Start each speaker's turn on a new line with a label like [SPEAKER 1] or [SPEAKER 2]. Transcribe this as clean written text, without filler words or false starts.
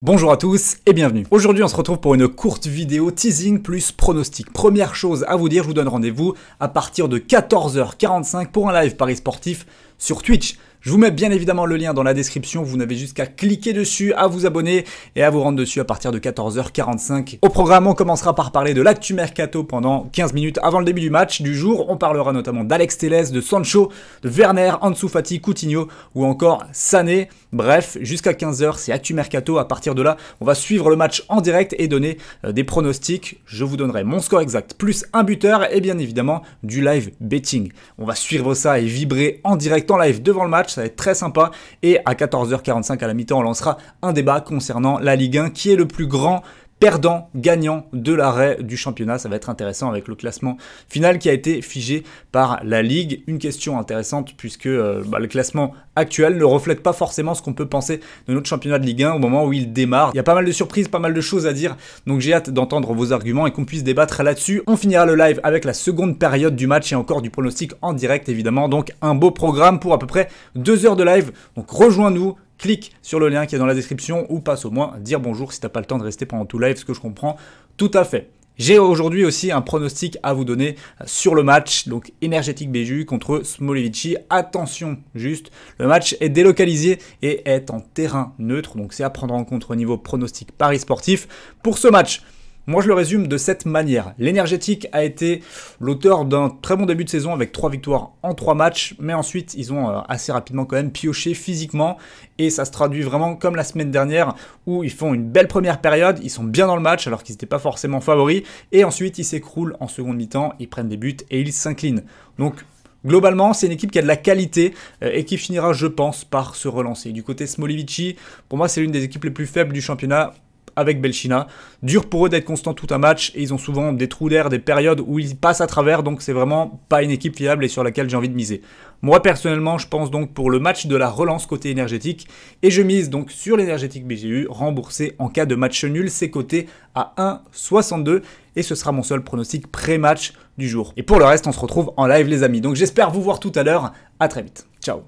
[SPEAKER 1] Bonjour à tous et bienvenue. Aujourd'hui on se retrouve pour une courte vidéo teasing plus pronostic. Première chose à vous dire, je vous donne rendez-vous à partir de 14h45 pour un live Paris Sportif sur Twitch. Je vous mets bien évidemment le lien dans la description, vous n'avez juste qu'à cliquer dessus, à vous abonner et à vous rendre dessus à partir de 14h45. Au programme, on commencera par parler de l'actu mercato pendant 15 minutes avant le début du match du jour. On parlera notamment d'Alex Telles, de Sancho, de Werner, Ansu Fati, Coutinho ou encore Sané. Bref, jusqu'à 15h, c'est actu mercato. À partir de là, on va suivre le match en direct et donner des pronostics. Je vous donnerai mon score exact plus un buteur et bien évidemment du live betting. On va suivre ça et vibrer en direct en live devant le match. Ça va être très sympa et à 14h45 à la mi-temps, on lancera un débat concernant la Ligue 1 qui est le plus grand perdant, gagnant de l'arrêt du championnat. Ça va être intéressant avec le classement final qui a été figé par la Ligue. Une question intéressante puisque le classement actuel ne reflète pas forcément ce qu'on peut penser de notre championnat de Ligue 1 au moment où il démarre. Il y a pas mal de surprises, pas mal de choses à dire, donc j'ai hâte d'entendre vos arguments et qu'on puisse débattre là-dessus. On finira le live avec la seconde période du match et encore du pronostic en direct évidemment, donc un beau programme pour à peu près 2 heures de live. Donc rejoins-nous. Clique sur le lien qui est dans la description ou passe au moins dire bonjour si t'as pas le temps de rester pendant tout live, ce que je comprends tout à fait. J'ai aujourd'hui aussi un pronostic à vous donner sur le match, donc Energetic BJU contre Smolivici. Attention juste, le match est délocalisé et est en terrain neutre, donc c'est à prendre en compte au niveau pronostic Paris Sportif. Pour ce match, moi, je le résume de cette manière. L'Énergétique a été l'auteur d'un très bon début de saison avec 3 victoires en 3 matchs, mais ensuite, ils ont assez rapidement quand même pioché physiquement et ça se traduit vraiment comme la semaine dernière où ils font une belle première période, ils sont bien dans le match alors qu'ils n'étaient pas forcément favoris et ensuite, ils s'écroulent en seconde mi-temps, ils prennent des buts et ils s'inclinent. Donc, globalement, c'est une équipe qui a de la qualité et qui finira, je pense, par se relancer. Du côté Smolivici, pour moi, c'est l'une des équipes les plus faibles du championnat avec Belchina. Dur pour eux d'être constant tout un match et ils ont souvent des trous d'air, des périodes où ils passent à travers, donc c'est vraiment pas une équipe fiable et sur laquelle j'ai envie de miser. Moi personnellement, je pense donc pour le match de la relance côté énergétique et je mise donc sur l'Énergétique BJU remboursé en cas de match nul, c'est coté à 1,62 et ce sera mon seul pronostic pré-match du jour. Et pour le reste, on se retrouve en live les amis. Donc j'espère vous voir tout à l'heure, à très vite. Ciao.